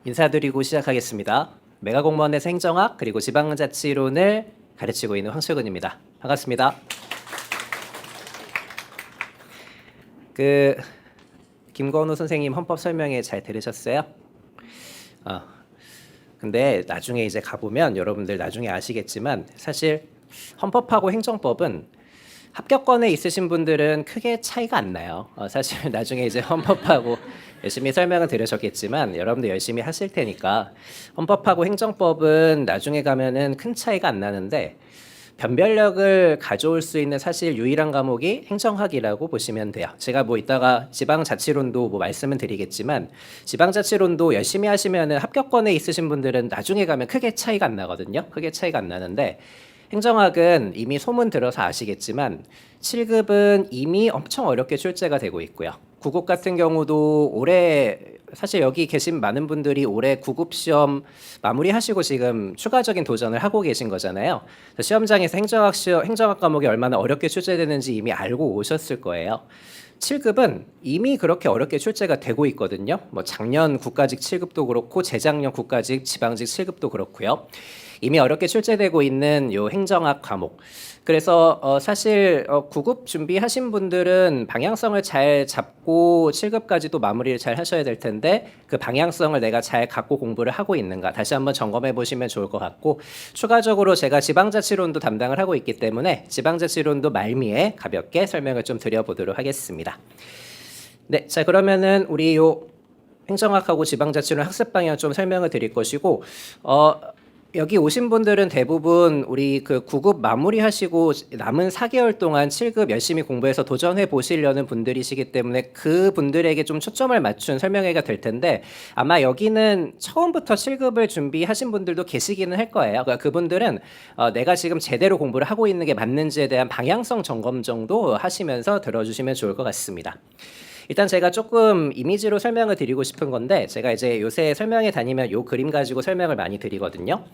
인사드리고 시작하겠습니다. 메가공무원에서 행정학 그리고 지방자치론을 가르치고 있는 황철근입니다. 반갑습니다. 김건우 선생님 헌법 설명회 잘 들으셨어요? 근데 나중에 이제 가보면 여러분들 나중에 아시겠지만 사실 헌법하고 행정법은 합격권에 있으신 분들은 크게 차이가 안 나요. 사실 나중에 이제 헌법하고 열심히 설명을 들으셨겠지만 여러분들 열심히 하실 테니까 헌법하고 행정법은 나중에 가면은 큰 차이가 안 나는데 변별력을 가져올 수 있는 사실 유일한 과목이 행정학이라고 보시면 돼요. 제가 이따가 지방자치론도 말씀을 드리겠지만 지방자치론도 열심히 하시면은 합격권에 있으신 분들은 나중에 가면 크게 차이가 안 나거든요. 크게 차이가 안 나는데 행정학은 이미 소문 들어서 아시겠지만 7급은 이미 엄청 어렵게 출제가 되고 있고요. 9급 같은 경우도 올해 사실 여기 계신 많은 분들이 올해 9급 시험 마무리하시고 지금 추가적인 도전을 하고 계신 거잖아요. 시험장에서 행정학 과목이 얼마나 어렵게 출제되는지 이미 알고 오셨을 거예요. 7급은 이미 그렇게 어렵게 출제가 되고 있거든요. 작년 국가직 7급도 그렇고 재작년 국가직 지방직 7급도 그렇고요. 이미 어렵게 출제되고 있는 요 행정학 과목. 그래서 사실 9급 준비하신 분들은 방향성을 잘 잡고 7급까지도 마무리를 잘 하셔야 될 텐데 그 방향성을 내가 잘 갖고 공부를 하고 있는가 다시 한번 점검해 보시면 좋을 것 같고 추가적으로 제가 지방자치론도 담당을 하고 있기 때문에 지방자치론도 말미에 가볍게 설명을 좀 드려보도록 하겠습니다. 네, 자 그러면은 우리 요 행정학하고 지방자치론 학습 방향 좀 설명을 드릴 것이고 여기 오신 분들은 대부분 우리 9급 마무리하시고 남은 4개월 동안 7급 열심히 공부해서 도전해 보시려는 분들이시기 때문에 그 분들에게 좀 초점을 맞춘 설명회가 될 텐데 아마 여기는 처음부터 7급을 준비하신 분들도 계시기는 할 거예요. 그러니까 그분들은 내가 지금 제대로 공부를 하고 있는 게 맞는지에 대한 방향성 점검 정도 하시면서 들어주시면 좋을 것 같습니다. 일단 제가 조금 이미지로 설명을 드리고 싶은 건데 제가 이제 요새 설명회 다니면 요 그림 가지고 설명을 많이 드리거든요.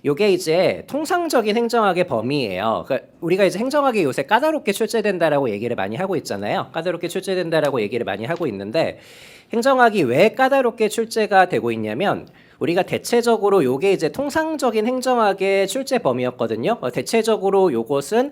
요게 이제 통상적인 행정학의 범위예요. 그러니까 우리가 이제 행정학이 요새 까다롭게 출제된다라고 얘기를 많이 하고 있잖아요. 까다롭게 출제된다라고 얘기를 많이 하고 있는데 행정학이 왜 까다롭게 출제가 되고 있냐면 우리가 대체적으로 요게 이제 통상적인 행정학의 출제 범위였거든요. 대체적으로 요것은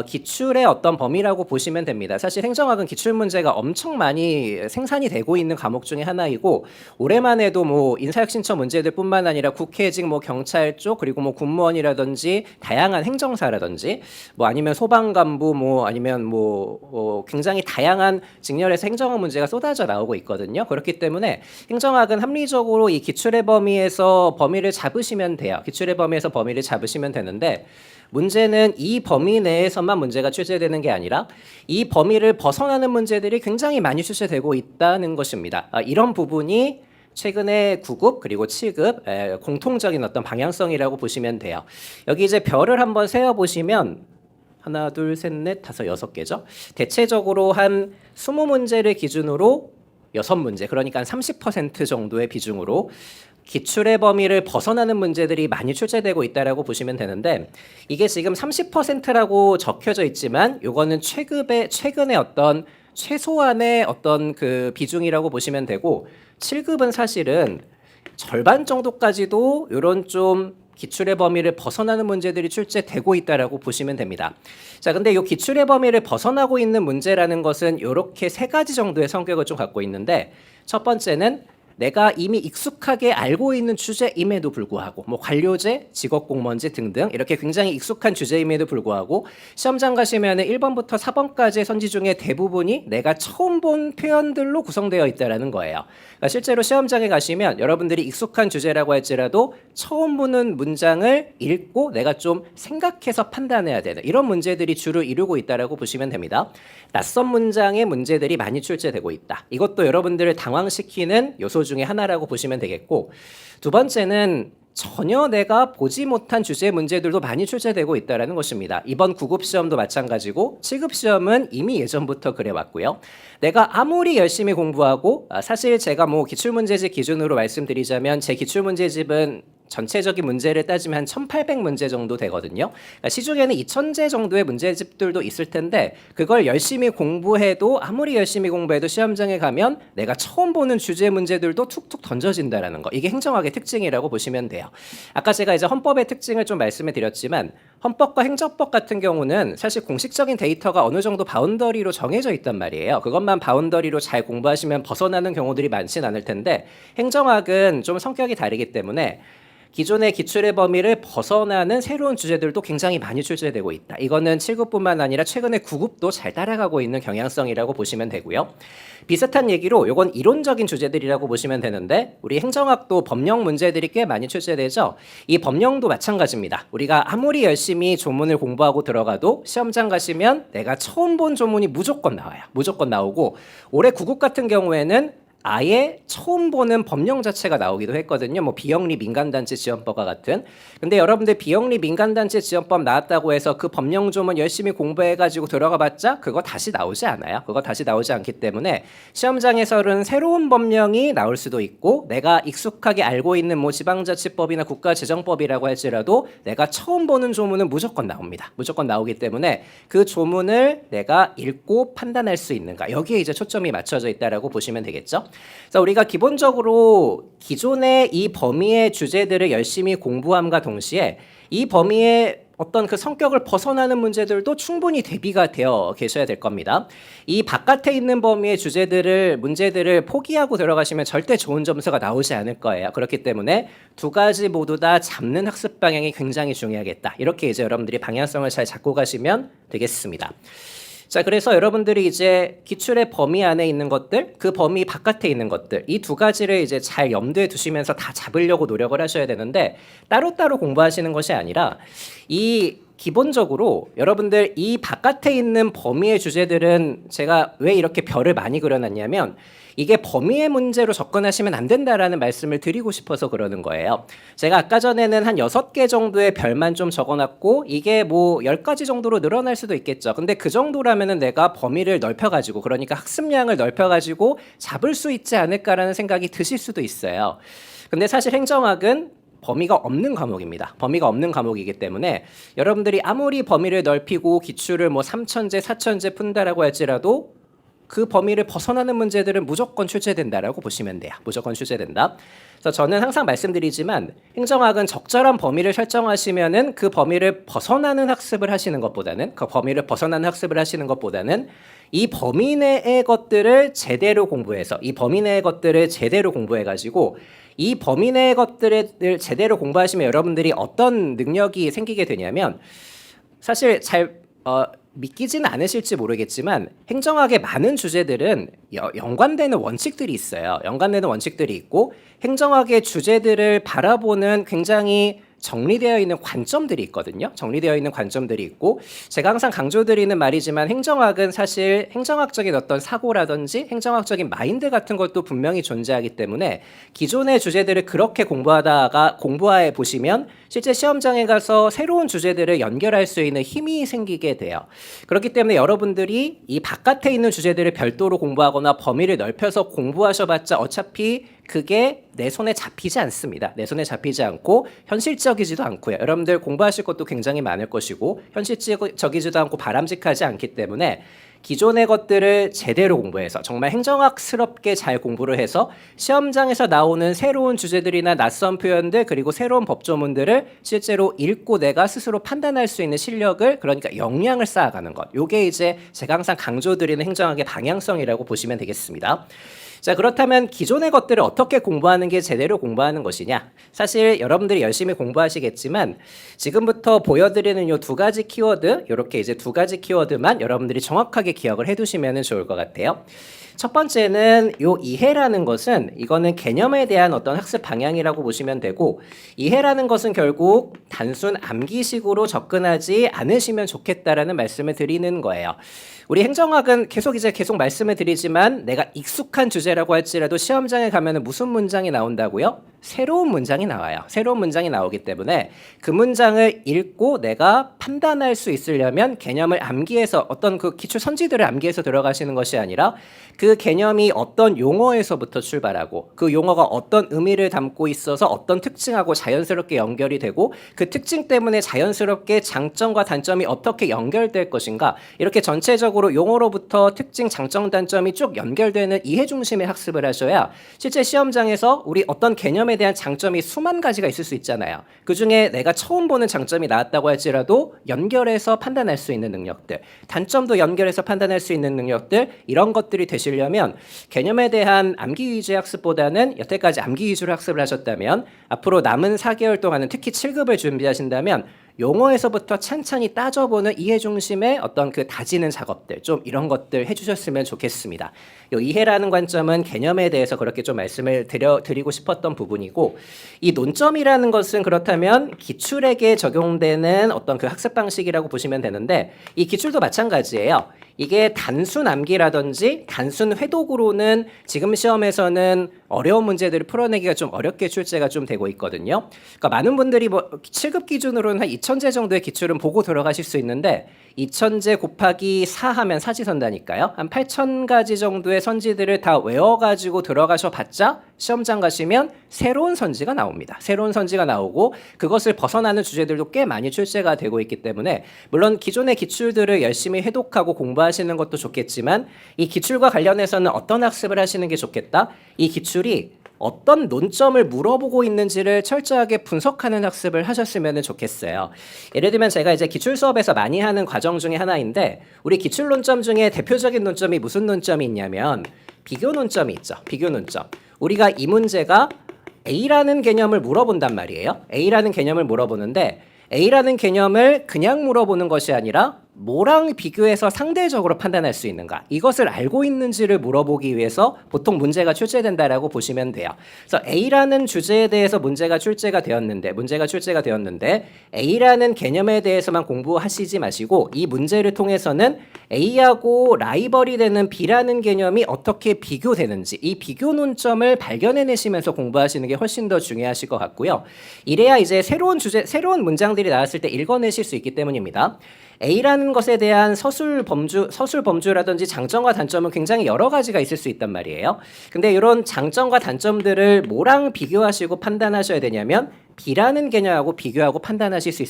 기출의 어떤 범위라고 보시면 됩니다. 사실 행정학은 기출 문제가 엄청 많이 생산이 되고 있는 과목 중에 하나이고 올해만 해도 인사혁신처 문제들뿐만 아니라 국회직 경찰 쪽 그리고 군무원이라든지 다양한 행정사라든지 아니면 소방관부 아니면 굉장히 다양한 직렬에서 행정학 문제가 쏟아져 나오고 있거든요. 그렇기 때문에 행정학은 합리적으로 이 기출의 범위에서 범위를 잡으시면 돼요. 기출의 범위에서 범위를 잡으시면 되는데 문제는 이 범위 내에서만 문제가 출제되는 게 아니라 이 범위를 벗어나는 문제들이 굉장히 많이 출제되고 있다는 것입니다. 이런 부분이 최근에 9급 그리고 7급 공통적인 어떤 방향성이라고 보시면 돼요. 여기 이제 별을 한번 세어보시면 하나, 둘, 셋, 넷, 다섯, 6개죠. 대체적으로 한 20문제를 기준으로 6문제, 그러니까 한 30% 정도의 비중으로 기출의 범위를 벗어나는 문제들이 많이 출제되고 있다라고 보시면 되는데 이게 지금 30%라고 적혀져 있지만 요거는 최근의 어떤 최소한의 어떤 그 비중이라고 보시면 되고 7급은 사실은 절반 정도까지도 요런 좀 기출의 범위를 벗어나는 문제들이 출제되고 있다라고 보시면 됩니다. 자, 근데 이 기출의 범위를 벗어나고 있는 문제라는 것은 이렇게 3가지 정도의 성격을 좀 갖고 있는데 첫 번째는 내가 이미 익숙하게 알고 있는 주제임에도 불구하고 관료제, 직업공무원제 등등 이렇게 굉장히 익숙한 주제임에도 불구하고 시험장 가시면 1번부터 4번까지의 선지 중에 대부분이 내가 처음 본 표현들로 구성되어 있다는 거예요. 그러니까 실제로 시험장에 가시면 여러분들이 익숙한 주제라고 할지라도 처음 보는 문장을 읽고 내가 좀 생각해서 판단해야 되는 이런 문제들이 주를 이루고 있다고 보시면 됩니다. 낯선 문장의 문제들이 많이 출제되고 있다. 이것도 여러분들을 당황시키는 요소 중에 하나라고 보시면 되겠고 두 번째는 전혀 내가 보지 못한 주제의 문제들도 많이 출제되고 있다는 것입니다. 이번 9급 시험도 마찬가지고 7급 시험은 이미 예전부터 그래왔고요. 내가 아무리 열심히 공부하고 사실 제가 기출문제집 기준으로 말씀드리자면 제 기출문제집은 전체적인 문제를 따지면 한 1800문제 정도 되거든요. 그러니까 시중에는 2000제 정도의 문제집들도 있을 텐데 그걸 열심히 공부해도 아무리 열심히 공부해도 시험장에 가면 내가 처음 보는 주제 문제들도 툭툭 던져진다라는 거. 이게 행정학의 특징이라고 보시면 돼요. 아까 제가 이제 헌법의 특징을 좀 말씀을 드렸지만 헌법과 행정법 같은 경우는 사실 공식적인 데이터가 어느 정도 바운더리로 정해져 있단 말이에요. 그것만 바운더리로 잘 공부하시면 벗어나는 경우들이 많진 않을 텐데 행정학은 좀 성격이 다르기 때문에 기존의 기출의 범위를 벗어나는 새로운 주제들도 굉장히 많이 출제되고 있다. 이거는 7급뿐만 아니라 최근에 9급도 잘 따라가고 있는 경향성이라고 보시면 되고요. 비슷한 얘기로 이건 이론적인 주제들이라고 보시면 되는데 우리 행정학도 법령 문제들이 꽤 많이 출제되죠. 이 법령도 마찬가지입니다. 우리가 아무리 열심히 조문을 공부하고 들어가도 시험장 가시면 내가 처음 본 조문이 무조건 나와요. 무조건 나오고 올해 9급 같은 경우에는 아예 처음 보는 법령 자체가 나오기도 했거든요. 뭐 비영리 민간단체 지원법과 같은. 근데 여러분들 비영리 민간단체 지원법 나왔다고 해서 그 법령 조문 열심히 공부해가지고 들어가봤자 그거 다시 나오지 않아요. 그거 다시 나오지 않기 때문에 시험장에서는 새로운 법령이 나올 수도 있고 내가 익숙하게 알고 있는 뭐 지방자치법이나 국가재정법이라고 할지라도 내가 처음 보는 조문은 무조건 나옵니다. 무조건 나오기 때문에 그 조문을 내가 읽고 판단할 수 있는가. 여기에 이제 초점이 맞춰져 있다라고 보시면 되겠죠. 그래서 우리가 기본적으로 기존의 이 범위의 주제들을 열심히 공부함과 동시에 이 범위의 어떤 그 성격을 벗어나는 문제들도 충분히 대비가 되어 계셔야 될 겁니다. 이 바깥에 있는 범위의 문제들을 포기하고 들어가시면 절대 좋은 점수가 나오지 않을 거예요. 그렇기 때문에 두 가지 모두 다 잡는 학습 방향이 굉장히 중요하겠다. 이렇게 이제 여러분들이 방향성을 잘 잡고 가시면 되겠습니다. 자, 그래서 여러분들이 이제 기출의 범위 안에 있는 것들, 그 범위 바깥에 있는 것들, 이 두 가지를 이제 잘 염두에 두시면서 다 잡으려고 노력을 하셔야 되는데 따로따로 공부하시는 것이 아니라 이 기본적으로 여러분들 이 바깥에 있는 범위의 주제들은 제가 왜 이렇게 별을 많이 그려놨냐면 이게 범위의 문제로 접근하시면 안 된다라는 말씀을 드리고 싶어서 그러는 거예요. 제가 아까 전에는 한 6개 정도의 별만 좀 적어놨고 이게 뭐 10가지 정도로 늘어날 수도 있겠죠. 근데 그 정도라면은 내가 범위를 넓혀가지고 그러니까 학습량을 넓혀가지고 잡을 수 있지 않을까라는 생각이 드실 수도 있어요. 근데 사실 행정학은 범위가 없는 과목입니다. 범위가 없는 과목이기 때문에 여러분들이 아무리 범위를 넓히고 기출을 뭐 3천제, 4천제 푼다라고 할지라도 그 범위를 벗어나는 문제들은 무조건 출제된다라고 보시면 돼요. 무조건 출제된다. 그래서 저는 항상 말씀드리지만 행정학은 적절한 범위를 설정하시면은 그 범위를 벗어나는 학습을 하시는 것보다는 이 범위 내의 것들을 제대로 공부해서 이 범위 내의 것들을 제대로 공부해가지고 이 범위 내의 것들을 제대로 공부하시면 여러분들이 어떤 능력이 생기게 되냐면 사실 믿기지는 않으실지 모르겠지만 행정학의 많은 주제들은 연관되는 원칙들이 있어요. 연관되는 원칙들이 있고 행정학의 주제들을 바라보는 굉장히 정리되어 있는 관점들이 있거든요. 정리되어 있는 관점들이 있고 제가 항상 강조드리는 말이지만 행정학은 사실 행정학적인 어떤 사고라든지 행정학적인 마인드 같은 것도 분명히 존재하기 때문에 기존의 주제들을 그렇게 공부해 보시면 실제 시험장에 가서 새로운 주제들을 연결할 수 있는 힘이 생기게 돼요. 그렇기 때문에 여러분들이 이 바깥에 있는 주제들을 별도로 공부하거나 범위를 넓혀서 공부하셔봤자 어차피 그게 내 손에 잡히지 않습니다. 내 손에 잡히지 않고 현실적이지도 않고요. 여러분들 공부하실 것도 굉장히 많을 것이고 현실적이지도 않고 바람직하지 않기 때문에 기존의 것들을 제대로 공부해서 정말 행정학스럽게 잘 공부를 해서 시험장에서 나오는 새로운 주제들이나 낯선 표현들 그리고 새로운 법조문들을 실제로 읽고 내가 스스로 판단할 수 있는 실력을 그러니까 역량을 쌓아가는 것. 이게 이제 제가 항상 강조드리는 행정학의 방향성이라고 보시면 되겠습니다. 자, 그렇다면 기존의 것들을 어떻게 공부하는 게 제대로 공부하는 것이냐? 사실 여러분들이 열심히 공부하시겠지만 지금부터 보여드리는 요 두 가지 키워드, 이렇게 이제 두 가지 키워드만 여러분들이 정확하게 기억을 해두시면 좋을 것 같아요. 첫 번째는 요 이해라는 것은 이거는 개념에 대한 어떤 학습 방향이라고 보시면 되고 이해라는 것은 결국 단순 암기식으로 접근하지 않으시면 좋겠다라는 말씀을 드리는 거예요. 우리 행정학은 계속 말씀을 드리지만 내가 익숙한 주제라고 할지라도 시험장에 가면은 무슨 문장이 나온다고요? 새로운 문장이 나와요. 새로운 문장이 나오기 때문에 그 문장을 읽고 내가 판단할 수 있으려면 개념을 암기해서 어떤 그 기출 선지들을 암기해서 들어가시는 것이 아니라 그 개념이 어떤 용어에서부터 출발하고 그 용어가 어떤 의미를 담고 있어서 어떤 특징하고 자연스럽게 연결이 되고 그 특징 때문에 자연스럽게 장점과 단점이 어떻게 연결될 것인가, 이렇게 전체적으로 용어로부터 특징, 장점, 단점이 쭉 연결되는 이해 중심의 학습을 하셔야 실제 시험장에서 우리 어떤 개념에 대한 장점이 수만 가지가 있을 수 있잖아요. 그중에 내가 처음 보는 장점이 나왔다고 할지라도 연결해서 판단할 수 있는 능력들, 단점도 연결해서 판단할 수 있는 능력들, 이런 것들이 되시려면 개념에 대한 암기 위주의 학습보다는 여태까지 암기 위주로 학습을 하셨다면 앞으로 남은 4개월 동안은 특히 7급을 준비하신다면 용어에서부터 찬찬히 따져보는 이해 중심의 어떤 그 다지는 작업들, 좀 이런 것들 해주셨으면 좋겠습니다. 요 이해라는 관점은 개념에 대해서 그렇게 좀 말씀을 드리고 싶었던 부분이고, 이 논점이라는 것은 그렇다면 기출에게 적용되는 어떤 그 학습 방식이라고 보시면 되는데, 이 기출도 마찬가지예요. 이게 단순 암기라든지 단순 회독으로는 지금 시험에서는 어려운 문제들을 풀어내기가 좀 어렵게 출제가 좀 되고 있거든요. 그러니까 많은 분들이 뭐 7급 기준으로는 한 2000제 정도의 기출은 보고 들어가실 수 있는데 2000제 곱하기 4 하면 사지선다니까요. 한 8000가지 정도의 선지들을 다 외워가지고 들어가셔 봤자 시험장 가시면 새로운 선지가 나옵니다. 새로운 선지가 나오고 그것을 벗어나는 주제들도 꽤 많이 출제가 되고 있기 때문에 물론 기존의 기출들을 열심히 해독하고 공부하시는 것도 좋겠지만 이 기출과 관련해서는 어떤 학습을 하시는 게 좋겠다? 이 기출이 어떤 논점을 물어보고 있는지를 철저하게 분석하는 학습을 하셨으면 좋겠어요. 예를 들면 제가 이제 기출 수업에서 많이 하는 과정 중에 하나인데 우리 기출 논점 중에 대표적인 논점이 무슨 논점이 있냐면 비교 논점이 있죠. 비교 논점. 우리가 이 문제가 A라는 개념을 물어본단 말이에요. A라는 개념을 물어보는데 A라는 개념을 그냥 물어보는 것이 아니라 뭐랑 비교해서 상대적으로 판단할 수 있는가, 이것을 알고 있는지를 물어보기 위해서 보통 문제가 출제된다라고 보시면 돼요. 그래서 A라는 주제에 대해서 문제가 출제가 되었는데 A라는 개념에 대해서만 공부하시지 마시고 이 문제를 통해서는 A하고 라이벌이 되는 B라는 개념이 어떻게 비교되는지 이 비교 논점을 발견해내시면서 공부하시는 게 훨씬 더 중요하실 것 같고요. 이래야 이제 새로운 새로운 문장들이 나왔을 때 읽어내실 수 있기 때문입니다. A라는 것에 대한 서술 범주라든지 장점과 단점은 굉장히 여러 가지가 있을 수 있단 말이에요. 근데 이런 장점과 단점들을 뭐랑 비교하시고 판단하셔야 되냐면 B라는 개념하고 비교하고 판단하실 수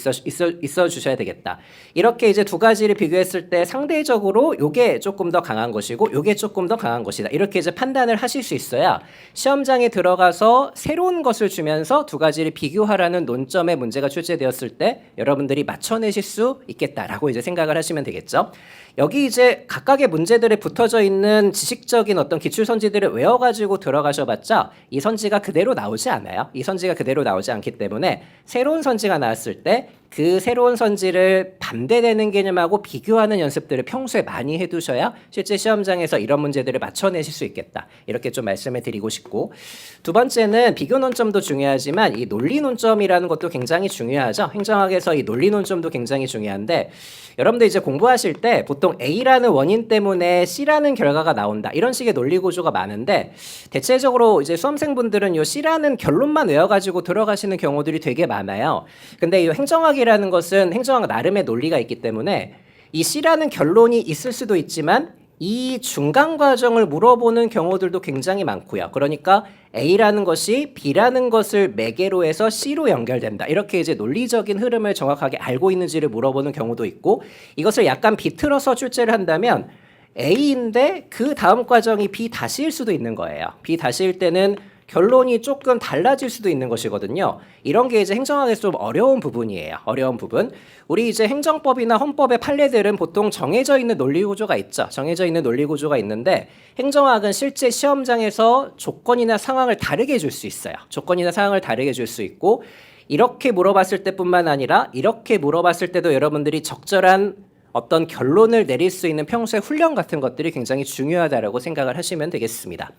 있어 주셔야 되겠다. 이렇게 이제 두 가지를 비교했을 때 상대적으로 요게 조금 더 강한 것이고 요게 조금 더 강한 것이다. 이렇게 이제 판단을 하실 수 있어야 시험장에 들어가서 새로운 것을 주면서 두 가지를 비교하라는 논점의 문제가 출제되었을 때 여러분들이 맞춰내실 수 있겠다라고 이제 생각을 하시면 되겠죠. 여기 이제 각각의 문제들에 붙어져 있는 지식적인 어떤 기출 선지들을 외워가지고 들어가셔봤자 이 선지가 그대로 나오지 않아요. 이 선지가 그대로 나오지 않기 때문에 새로운 선지가 나왔을 때 그 새로운 선지를 반대되는 개념하고 비교하는 연습들을 평소에 많이 해두셔야 실제 시험장에서 이런 문제들을 맞춰내실 수 있겠다. 이렇게 좀 말씀을 드리고 싶고, 두 번째는 비교 논점도 중요하지만 이 논리 논점이라는 것도 굉장히 중요하죠. 행정학에서 이 논리 논점도 굉장히 중요한데 여러분들 이제 공부하실 때 보통 A라는 원인 때문에 C라는 결과가 나온다, 이런 식의 논리 구조가 많은데 대체적으로 이제 수험생분들은 이 C라는 결론만 외워가지고 들어가시는 경우들이 되게 많아요. 근데 이 행정학이라는 것은 행정학 나름의 논리가 있기 때문에 이 C라는 결론이 있을 수도 있지만 이 중간 과정을 물어보는 경우들도 굉장히 많고요. 그러니까 A라는 것이 B라는 것을 매개로 해서 C로 연결된다, 이렇게 이제 논리적인 흐름을 정확하게 알고 있는지를 물어보는 경우도 있고, 이것을 약간 비틀어서 출제를 한다면 A인데 그 다음 과정이 B 다시일 수도 있는 거예요. B 다시일 때는 결론이 조금 달라질 수도 있는 것이거든요. 이런 게 이제 행정학에서 좀 어려운 부분이에요. 어려운 부분. 우리 이제 행정법이나 헌법의 판례들은 보통 정해져 있는 논리 구조가 있죠. 정해져 있는 논리 구조가 있는데 행정학은 실제 시험장에서 조건이나 상황을 다르게 줄 수 있어요. 조건이나 상황을 다르게 줄 수 있고, 이렇게 물어봤을 때뿐만 아니라 이렇게 물어봤을 때도 여러분들이 적절한 어떤 결론을 내릴 수 있는 평소의 훈련 같은 것들이 굉장히 중요하다라고 생각을 하시면 되겠습니다.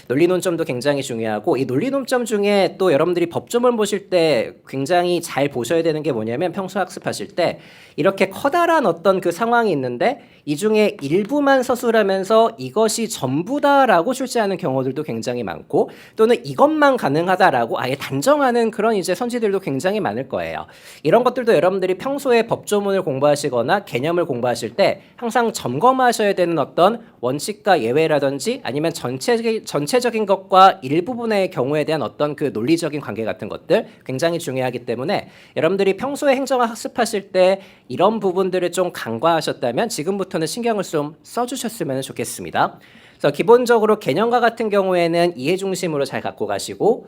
논리 논점도 굉장히 중요하고 이 논리 논점 중에 또 여러분들이 법조문 보실 때 굉장히 잘 보셔야 되는 게 뭐냐면 평소 학습하실 때 이렇게 커다란 어떤 그 상황이 있는데 이 중에 일부만 서술하면서 이것이 전부다라고 출제하는 경우들도 굉장히 많고 또는 이것만 가능하다라고 아예 단정하는 그런 이제 선지들도 굉장히 많을 거예요. 이런 것들도 여러분들이 평소에 법조문을 공부하시거나 개념을 공부하실 때 항상 점검하셔야 되는 어떤 원칙과 예외라든지 아니면 전체적인 것과 일부분의 경우에 대한 어떤 그 논리적인 관계 같은 것들 굉장히 중요하기 때문에 여러분들이 평소에 행정학 학습하실 때 이런 부분들을 좀 간과하셨다면 지금부터는 신경을 좀 써주셨으면 좋겠습니다. 그래서 기본적으로 개념과 같은 경우에는 이해 중심으로 잘 갖고 가시고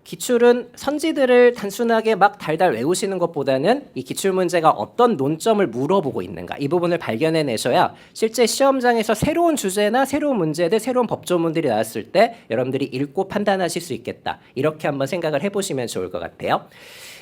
기출은 선지들을 단순하게 막 달달 외우시는 것보다는 이 기출 문제가 어떤 논점을 물어보고 있는가 이 부분을 발견해내셔야 실제 시험장에서 새로운 주제나 새로운 문제들, 새로운 법조문들이 나왔을 때 여러분들이 읽고 판단하실 수 있겠다. 이렇게 한번 생각을 해보시면 좋을 것 같아요.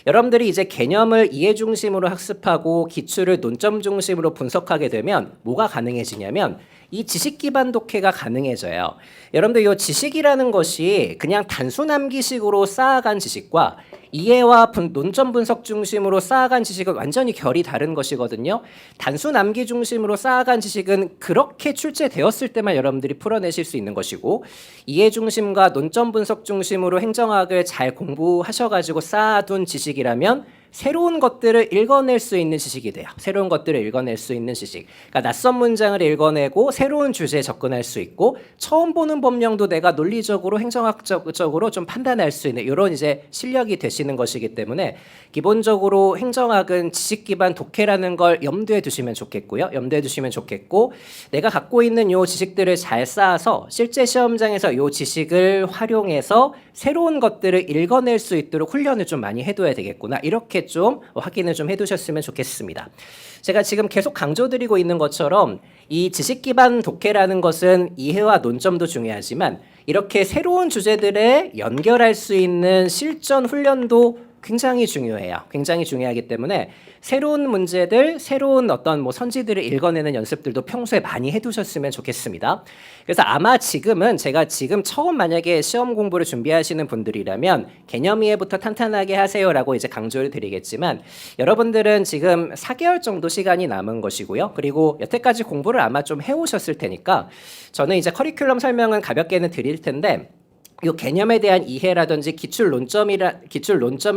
여러분들이 이제 개념을 이해 중심으로 학습하고 기출을 논점 중심으로 분석하게 되면 뭐가 가능해지냐면 이 지식 기반 독해가 가능해져요. 여러분들 이 지식이라는 것이 그냥 단순 암기식으로 쌓아간 지식과 이해와 논점 분석 중심으로 쌓아간 지식은 완전히 결이 다른 것이거든요. 단순 암기 중심으로 쌓아간 지식은 그렇게 출제되었을 때만 여러분들이 풀어내실 수 있는 것이고 이해 중심과 논점 분석 중심으로 행정학을 잘 공부하셔가지고 쌓아둔 지식이라면 새로운 것들을 읽어낼 수 있는 지식이 돼요. 새로운 것들을 읽어낼 수 있는 지식. 그러니까 낯선 문장을 읽어내고 새로운 주제에 접근할 수 있고 처음 보는 법령도 내가 논리적으로 행정학적으로 좀 판단할 수 있는 이런 이제 실력이 되시는 것이기 때문에 기본적으로 행정학은 지식 기반 독해라는 걸 염두에 두시면 좋겠고요. 염두에 두시면 좋겠고 내가 갖고 있는 요 지식들을 잘 쌓아서 실제 시험장에서 요 지식을 활용해서 새로운 것들을 읽어낼 수 있도록 훈련을 좀 많이 해둬야 되겠구나. 이렇게 좀 확인을 좀 해두셨으면 좋겠습니다. 제가 지금 계속 강조드리고 있는 것처럼 이 지식 기반 독해라는 것은 이해와 논점도 중요하지만 이렇게 새로운 주제들에 연결할 수 있는 실전 훈련도 굉장히 중요해요. 굉장히 중요하기 때문에 새로운 문제들, 새로운 어떤 뭐 선지들을 읽어내는 연습들도 평소에 많이 해두셨으면 좋겠습니다. 그래서 아마 지금은 제가 지금 처음 만약에 시험 공부를 준비하시는 분들이라면 개념 이해부터 탄탄하게 하세요라고 이제 강조를 드리겠지만 여러분들은 지금 4개월 정도 시간이 남은 것이고요. 그리고 여태까지 공부를 아마 좀 해오셨을 테니까 저는 이제 커리큘럼 설명은 가볍게는 드릴 텐데 이 개념에 대한 이해라든지 기출 논점에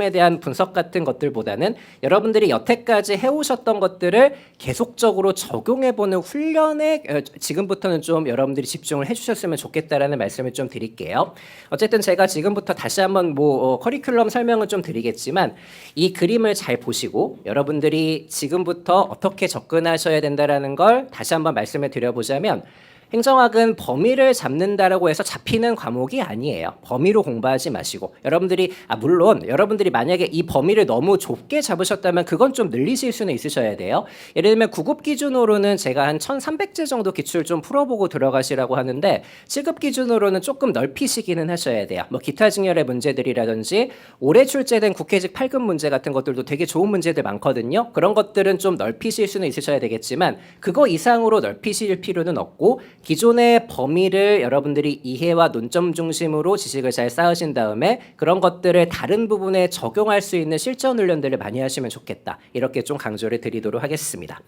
대한 분석 같은 것들보다는 여러분들이 여태까지 해오셨던 것들을 계속적으로 적용해보는 훈련에 지금부터는 좀 여러분들이 집중을 해주셨으면 좋겠다라는 말씀을 좀 드릴게요. 어쨌든 제가 지금부터 다시 한번 커리큘럼 설명을 좀 드리겠지만 이 그림을 잘 보시고 여러분들이 지금부터 어떻게 접근하셔야 된다라는 걸 다시 한번 말씀을 드려보자면 행정학은 범위를 잡는다라고 해서 잡히는 과목이 아니에요. 범위로 공부하지 마시고 여러분들이 물론 여러분들이 만약에 이 범위를 너무 좁게 잡으셨다면 그건 좀 늘리실 수는 있으셔야 돼요. 예를 들면 9급 기준으로는 제가 한 1300제 정도 기출 좀 풀어보고 들어가시라고 하는데 7급 기준으로는 조금 넓히시기는 하셔야 돼요. 뭐 기타 직렬의 문제들이라든지 올해 출제된 국회직 8급 문제 같은 것들도 되게 좋은 문제들 많거든요. 그런 것들은 좀 넓히실 수는 있으셔야 되겠지만 그거 이상으로 넓히실 필요는 없고 기존의 범위를 여러분들이 이해와 논점 중심으로 지식을 잘 쌓으신 다음에 그런 것들을 다른 부분에 적용할 수 있는 실전 훈련들을 많이 하시면 좋겠다. 이렇게 좀 강조를 드리도록 하겠습니다.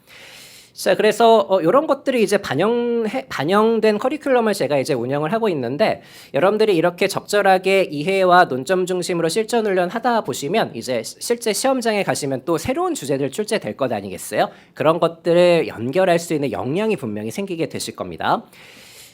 자, 그래서 이런 것들이 이제 반영된 커리큘럼을 제가 이제 운영을 하고 있는데 여러분들이 이렇게 적절하게 이해와 논점 중심으로 실전 훈련 하다 보시면 이제 실제 시험장에 가시면 또 새로운 주제들 출제될 것 아니겠어요? 그런 것들을 연결할 수 있는 역량이 분명히 생기게 되실 겁니다.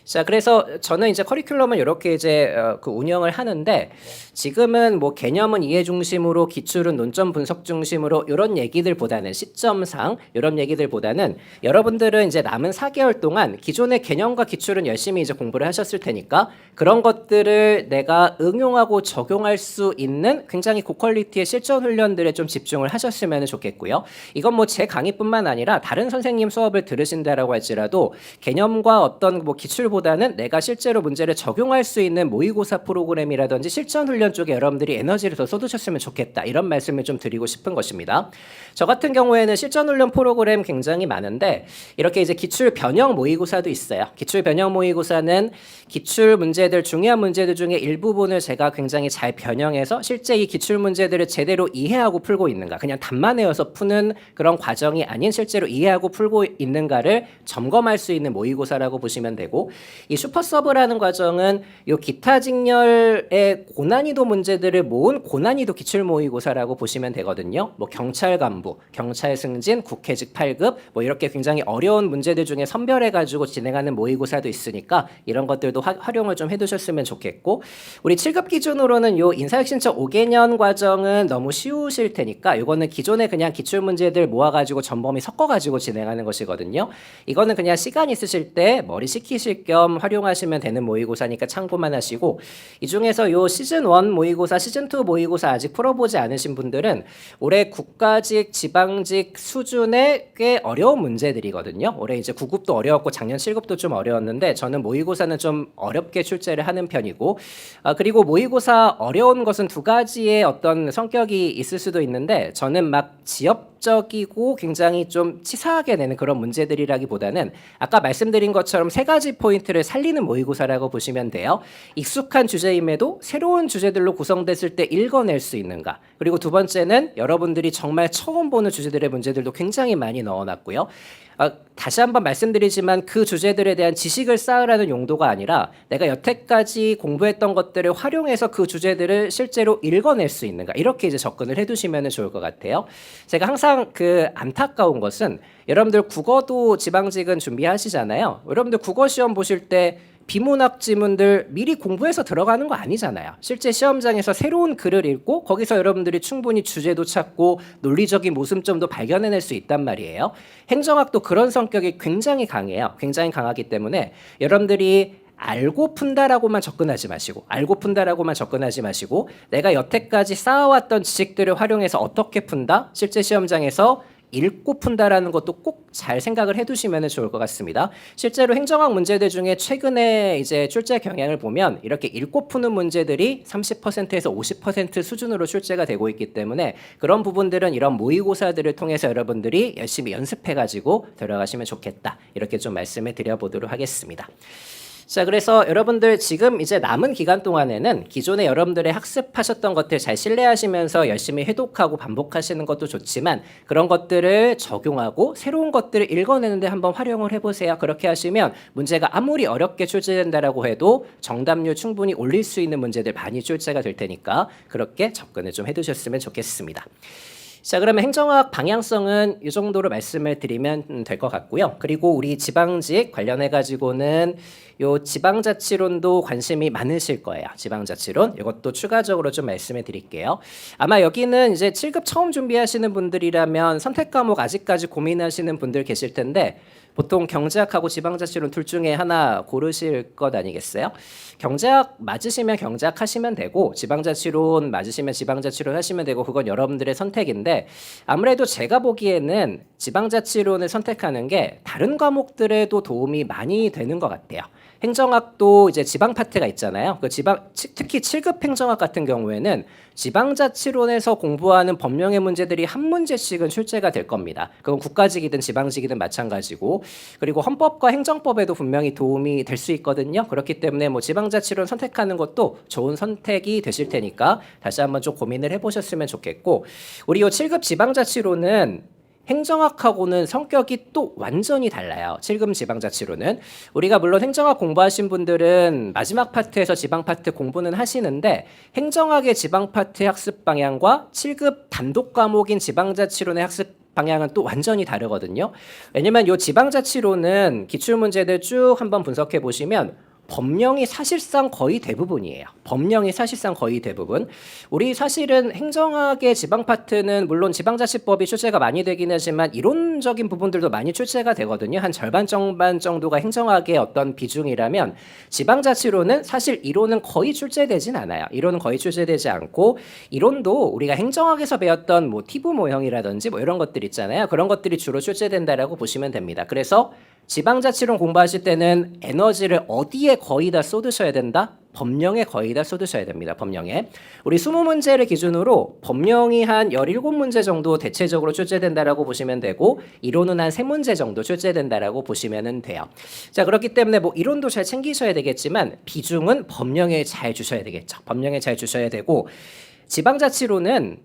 자, 그래서 저는 이제 커리큘럼을 이렇게 이제 운영을 하는데 지금은 뭐 개념은 이해 중심으로 기출은 논점 분석 중심으로 이런 얘기들보다는 시점상 이런 얘기들보다는 여러분들은 이제 남은 4개월 동안 기존의 개념과 기출은 열심히 이제 공부를 하셨을 테니까 그런 것들을 내가 응용하고 적용할 수 있는 굉장히 고퀄리티의 실전 훈련들에 좀 집중을 하셨으면 좋겠고요. 이건 뭐 제 강의뿐만 아니라 다른 선생님 수업을 들으신다라고 할지라도 개념과 어떤 뭐 기출 프로그램보다는 내가 실제로 문제를 적용할 수 있는 모의고사 프로그램이라든지 실전 훈련 쪽에 여러분들이 에너지를 더 쏟으셨으면 좋겠다. 이런 말씀을 좀 드리고 싶은 것입니다. 저 같은 경우에는 실전 훈련 프로그램 굉장히 많은데 이렇게 이제 기출 변형 모의고사도 있어요. 기출 변형 모의고사는 기출 문제들, 중요한 문제들 중에 일부분을 제가 굉장히 잘 변형해서 실제 이 기출 문제들을 제대로 이해하고 풀고 있는가, 그냥 답만 외워서 푸는 그런 과정이 아닌 실제로 이해하고 풀고 있는가를 점검할 수 있는 모의고사라고 보시면 되고, 이 슈퍼서브라는 과정은 이 기타 직렬의 고난이도 문제들을 모은 고난이도 기출 모의고사라고 보시면 되거든요. 뭐 경찰 간부, 경찰 승진, 국회직 8급 뭐 이렇게 굉장히 어려운 문제들 중에 선별해 가지고 진행하는 모의고사도 있으니까 이런 것들도 활용을 좀 해두셨으면 좋겠고, 우리 7급 기준으로는 요 인사혁신처 5개년 과정은 너무 쉬우실 테니까 이거는 기존에 그냥 기출 문제들 모아가지고 전범위 섞어가지고 진행하는 것이거든요. 이거는 그냥 시간 있으실 때 머리 식히실 겸 활용하시면 되는 모의고사니까 참고만 하시고, 이 중에서 요 시즌 1 모의고사, 시즌 2 모의고사 아직 풀어보지 않으신 분들은 올해 국가직, 지방직 수준의 꽤 어려운 문제들이거든요. 올해 이제 9급도 어려웠고 작년 7급도 좀 어려웠는데 저는 모의고사는 좀 어렵게 출제를 하는 편이고, 그리고 모의고사 어려운 것은 두 가지의 어떤 성격이 있을 수도 있는데 저는 막 지역적이고 굉장히 좀 치사하게 내는 그런 문제들이라기보다는 아까 말씀드린 것처럼 세 가지 포인트를 살리는 모의고사라고 보시면 돼요. 익숙한 주제임에도 새로운 주제들로 구성됐을 때 읽어낼 수 있는가, 그리고 두 번째는 여러분들이 정말 처음 보는 주제들의 문제들도 굉장히 많이 넣어놨고요. 다시 한번 말씀드리지만 그 주제들에 대한 지식을 쌓으라는 용도가 아니라 내가 여태까지 공부했던 것들을 활용해서 그 주제들을 실제로 읽어낼 수 있는가, 이렇게 이제 접근을 해두시면 좋을 것 같아요. 제가 항상 그 안타까운 것은 여러분들 국어도 지방직은 준비하시잖아요. 여러분들 국어 시험 보실 때 비문학 지문들 미리 공부해서 들어가는 거 아니잖아요. 실제 시험장에서 새로운 글을 읽고 거기서 여러분들이 충분히 주제도 찾고 논리적인 모순점도 발견해낼 수 있단 말이에요. 행정학도 그런 성격이 굉장히 강해요. 굉장히 강하기 때문에 여러분들이 알고 푼다라고만 접근하지 마시고 내가 여태까지 쌓아왔던 지식들을 활용해서 어떻게 푼다? 실제 시험장에서 읽고 푼다라는 것도 꼭 잘 생각을 해두시면 좋을 것 같습니다. 실제로 행정학 문제들 중에 최근에 이제 출제 경향을 보면 이렇게 읽고 푸는 문제들이 30%에서 50% 수준으로 출제가 되고 있기 때문에 그런 부분들은 이런 모의고사들을 통해서 여러분들이 열심히 연습해가지고 들어가시면 좋겠다. 이렇게 좀 말씀을 드려보도록 하겠습니다. 자, 그래서 여러분들 지금 이제 남은 기간 동안에는 기존에 여러분들의 학습하셨던 것들 잘 신뢰하시면서 열심히 회독하고 반복하시는 것도 좋지만 그런 것들을 적용하고 새로운 것들을 읽어내는데 한번 활용을 해보세요. 그렇게 하시면 문제가 아무리 어렵게 출제된다라고 해도 정답률 충분히 올릴 수 있는 문제들 많이 출제가 될 테니까 그렇게 접근을 좀 해두셨으면 좋겠습니다. 자, 그러면 행정학 방향성은 이 정도로 말씀을 드리면 될 것 같고요. 그리고 우리 지방직 관련해 가지고는 요 지방자치론도 관심이 많으실 거예요. 지방자치론 이것도 추가적으로 좀 말씀을 드릴게요. 아마 여기는 이제 7급 처음 준비하시는 분들이라면 선택 과목 아직까지 고민하시는 분들 계실 텐데 보통 경제학하고 지방자치론 둘 중에 하나 고르실 것 아니겠어요? 경제학 맞으시면 경제학 하시면 되고 지방자치론 맞으시면 지방자치론 하시면 되고 그건 여러분들의 선택인데 아무래도 제가 보기에는 지방자치론을 선택하는 게 다른 과목들에도 도움이 많이 되는 것 같아요. 행정학도 이제 지방 파트가 있잖아요. 그 특히 7급 행정학 같은 경우에는 지방자치론에서 공부하는 법령의 문제들이 한 문제씩은 출제가 될 겁니다. 그건 국가직이든 지방직이든 마찬가지고, 그리고 헌법과 행정법에도 분명히 도움이 될 수 있거든요. 그렇기 때문에 뭐 지방자치론 선택하는 것도 좋은 선택이 되실 테니까 다시 한번 좀 고민을 해보셨으면 좋겠고, 우리 이 7급 지방자치론은 행정학하고는 성격이 또 완전히 달라요. 7급 지방자치론은 우리가 물론 행정학 공부하신 분들은 마지막 파트에서 지방 파트 공부는 하시는데 행정학의 지방 파트 학습 방향과 7급 단독 과목인 지방자치론의 학습 방향은 또 완전히 다르거든요. 왜냐면 이 지방자치론은 기출문제들 쭉 한번 분석해 보시면 법령이 사실상 거의 대부분이에요. 법령이 사실상 거의 대부분. 우리 사실은 행정학의 지방 파트는 물론 지방자치법이 출제가 많이 되긴 하지만 이론적인 부분들도 많이 출제가 되거든요. 한 절반 정반 정도가 행정학의 어떤 비중이라면 지방자치론은 사실 이론은 거의 출제되진 않아요. 이론은 거의 출제되지 않고 이론도 우리가 행정학에서 배웠던 뭐 티브 모형이라든지 뭐 이런 것들 있잖아요. 그런 것들이 주로 출제된다라고 보시면 됩니다. 그래서 지방자치론 공부하실 때는 에너지를 어디에 거의 다 쏟으셔야 된다? 법령에 거의 다 쏟으셔야 됩니다. 법령에. 우리 20문제를 기준으로 법령이 한 17문제 정도 대체적으로 출제된다라고 보시면 되고 이론은 한 3문제 정도 출제된다라고 보시면 돼요. 자, 그렇기 때문에 뭐 이론도 잘 챙기셔야 되겠지만 비중은 법령에 잘 주셔야 되겠죠. 법령에 잘 주셔야 되고 지방자치론은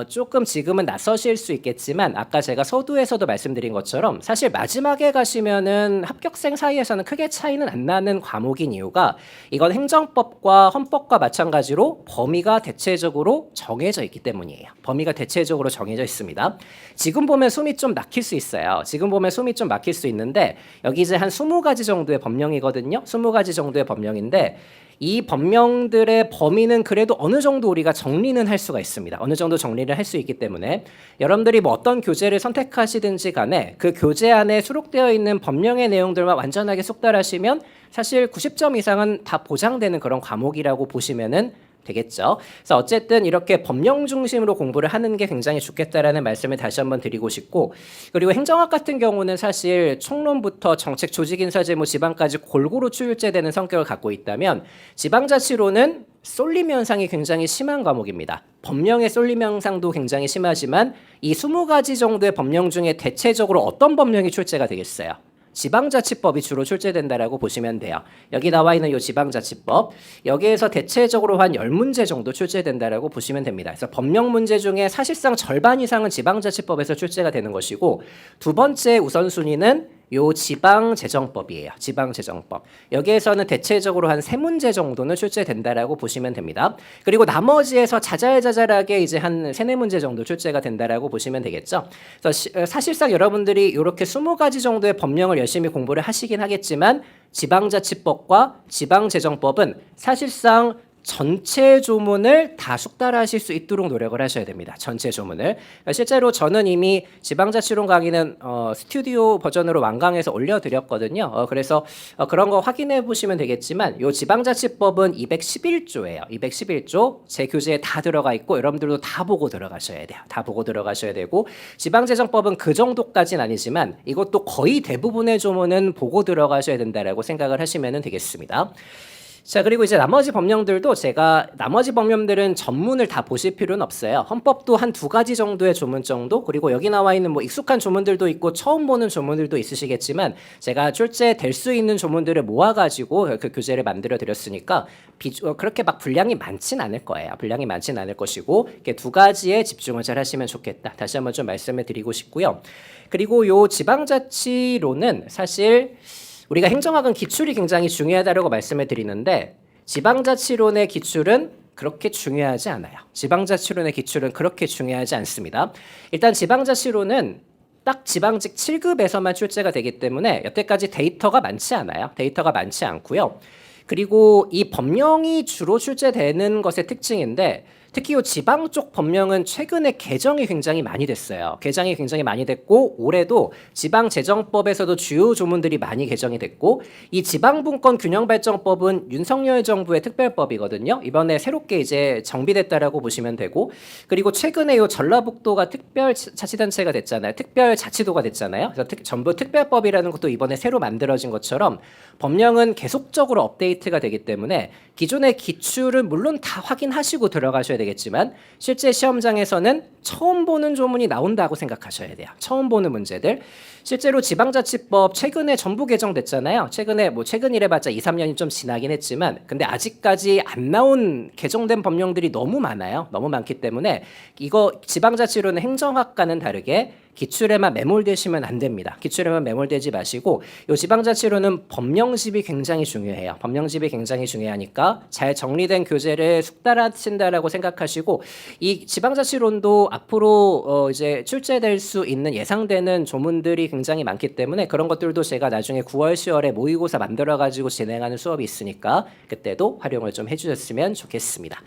조금 지금은 낯서실 수 있겠지만 아까 제가 서두에서도 말씀드린 것처럼 사실 마지막에 가시면은 합격생 사이에서는 크게 차이는 안 나는 과목인 이유가 이건 행정법과 헌법과 마찬가지로 범위가 대체적으로 정해져 있기 때문이에요. 범위가 대체적으로 정해져 있습니다. 지금 보면 숨이 좀 막힐 수 있어요. 지금 보면 숨이 좀 막힐 수 있는데 여기 이제 한 20가지 정도의 법령이거든요. 20가지 정도의 법령인데 이 법령들의 범위는 그래도 어느 정도 우리가 정리는 할 수가 있습니다. 어느 정도 정리를 할 수 있기 때문에 여러분들이 뭐 어떤 교재를 선택하시든지 간에 그 교재 안에 수록되어 있는 법령의 내용들만 완전하게 숙달하시면 사실 90점 이상은 다 보장되는 그런 과목이라고 보시면은 되겠죠. 그래서 어쨌든 이렇게 법령 중심으로 공부를 하는 게 굉장히 좋겠다라는 말씀을 다시 한번 드리고 싶고 그리고 행정학 같은 경우는 사실 총론부터 정책, 조직, 인사, 재무, 지방까지 골고루 출제되는 성격을 갖고 있다면 지방자치론은 쏠림 현상이 굉장히 심한 과목입니다. 법령의 쏠림 현상도 굉장히 심하지만 이 20가지 정도의 법령 중에 대체적으로 어떤 법령이 출제가 되겠어요? 지방자치법이 주로 출제된다라고 보시면 돼요. 여기 나와 있는 이 지방자치법 여기에서 대체적으로 한 10문제 정도 출제된다라고 보시면 됩니다. 그래서 법령 문제 중에 사실상 절반 이상은 지방자치법에서 출제가 되는 것이고 두 번째 우선순위는 요 지방재정법이에요. 지방재정법. 여기에서는 대체적으로 한 3문제 정도는 출제된다라고 보시면 됩니다. 그리고 나머지에서 자잘자잘하게 이제 한 3-4문제 정도 출제가 된다라고 보시면 되겠죠. 그래서 사실상 여러분들이 이렇게 20가지 정도의 법령을 열심히 공부를 하시긴 하겠지만 지방자치법과 지방재정법은 사실상 전체 조문을 다 숙달하실 수 있도록 노력을 하셔야 됩니다. 전체 조문을. 실제로 저는 이미 지방자치론 강의는 스튜디오 버전으로 완강해서 올려드렸거든요. 그래서 그런 거 확인해 보시면 되겠지만 이 지방자치법은 211조예요. 211조 제 교재에 다 들어가 있고 여러분들도 다 보고 들어가셔야 돼요. 다 보고 들어가셔야 되고 지방재정법은 그 정도까지는 아니지만 이것도 거의 대부분의 조문은 보고 들어가셔야 된다라고 생각을 하시면 되겠습니다. 자, 그리고 이제 나머지 법령들도 제가 나머지 법령들은 전문을 다 보실 필요는 없어요. 헌법도 한 2가지 정도의 조문 정도, 그리고 여기 나와 있는 뭐 익숙한 조문들도 있고 처음 보는 조문들도 있으시겠지만 제가 출제될 수 있는 조문들을 모아가지고 그 교재를 만들어 드렸으니까 그렇게 막 분량이 많진 않을 거예요. 분량이 많진 않을 것이고 이렇게 2가지에 집중을 잘 하시면 좋겠다. 다시 한번 좀 말씀을 드리고 싶고요. 그리고 요 지방자치론은 사실 우리가 행정학은 기출이 굉장히 중요하다고 말씀을 드리는데 지방자치론의 기출은 그렇게 중요하지 않아요. 지방자치론의 기출은 그렇게 중요하지 않습니다. 일단 지방자치론은 딱 지방직 7급에서만 출제가 되기 때문에 여태까지 데이터가 많지 않아요. 데이터가 많지 않고요. 그리고 이 법령이 주로 출제되는 것의 특징인데 특히 이 지방 쪽 법령은 최근에 개정이 굉장히 많이 됐어요. 개정이 굉장히 많이 됐고 올해도 지방재정법에서도 주요 조문들이 많이 개정이 됐고 이 지방분권균형발전법은 윤석열 정부의 특별법이거든요. 이번에 새롭게 이제 정비됐다라고 보시면 되고 그리고 최근에 이 전라북도가 특별자치단체가 됐잖아요. 특별자치도가 됐잖아요. 그래서 전부 특별법이라는 것도 이번에 새로 만들어진 것처럼 법령은 계속적으로 업데이트가 되기 때문에 기존의 기출은 물론 다 확인하시고 들어가셔야 되겠지만 실제 시험장에서는 처음 보는 조문이 나온다고 생각하셔야 돼요. 처음 보는 문제들. 실제로 지방자치법 최근에 전부 개정됐잖아요. 최근에 뭐 최근이래봤자 2-3년이 좀 지나긴 했지만 근데 아직까지 안 나온 개정된 법령들이 너무 많아요. 너무 많기 때문에 이거 지방자치론은 행정학과는 다르게 기출에만 매몰되시면 안 됩니다. 기출에만 매몰되지 마시고 이 지방자치론은 법령집이 굉장히 중요해요. 법령집이 굉장히 중요하니까 잘 정리된 교재를 숙달하신다라고 생각하시고 이 지방자치론도 앞으로 이제 출제될 수 있는 예상되는 조문들이 굉장히 많기 때문에 그런 것들도 제가 나중에 9월, 10월에 모의고사 만들어 가지고 진행하는 수업이 있으니까 그때도 활용을 좀 해주셨으면 좋겠습니다.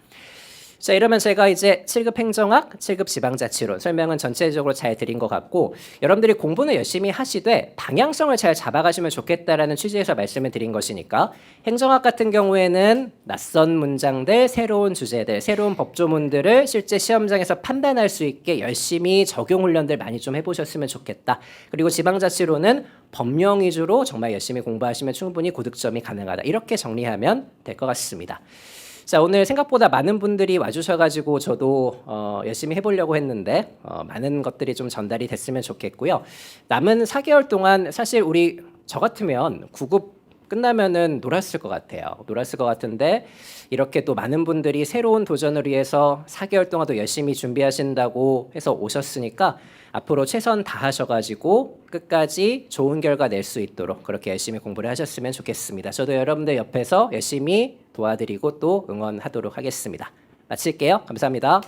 자, 이러면 제가 이제 7급 행정학, 7급 지방자치론 설명은 전체적으로 잘 드린 것 같고 여러분들이 공부는 열심히 하시되 방향성을 잘 잡아가시면 좋겠다라는 취지에서 말씀을 드린 것이니까 행정학 같은 경우에는 낯선 문장들, 새로운 주제들, 새로운 법조문들을 실제 시험장에서 판단할 수 있게 열심히 적용 훈련들 많이 좀 해보셨으면 좋겠다. 그리고 지방자치론은 법령 위주로 정말 열심히 공부하시면 충분히 고득점이 가능하다. 이렇게 정리하면 될 것 같습니다. 자, 오늘 생각보다 많은 분들이 와주셔가지고 저도 열심히 해보려고 했는데 많은 것들이 좀 전달이 됐으면 좋겠고요. 남은 4개월 동안 사실 우리 저 같으면 9급 끝나면은 놀았을 것 같아요. 놀았을 것 같은데 이렇게 또 많은 분들이 새로운 도전을 위해서 4개월 동안도 열심히 준비하신다고 해서 오셨으니까 앞으로 최선 다하셔가지고 끝까지 좋은 결과 낼 수 있도록 그렇게 열심히 공부를 하셨으면 좋겠습니다. 저도 여러분들 옆에서 열심히 도와드리고 또 응원하도록 하겠습니다. 마칠게요. 감사합니다.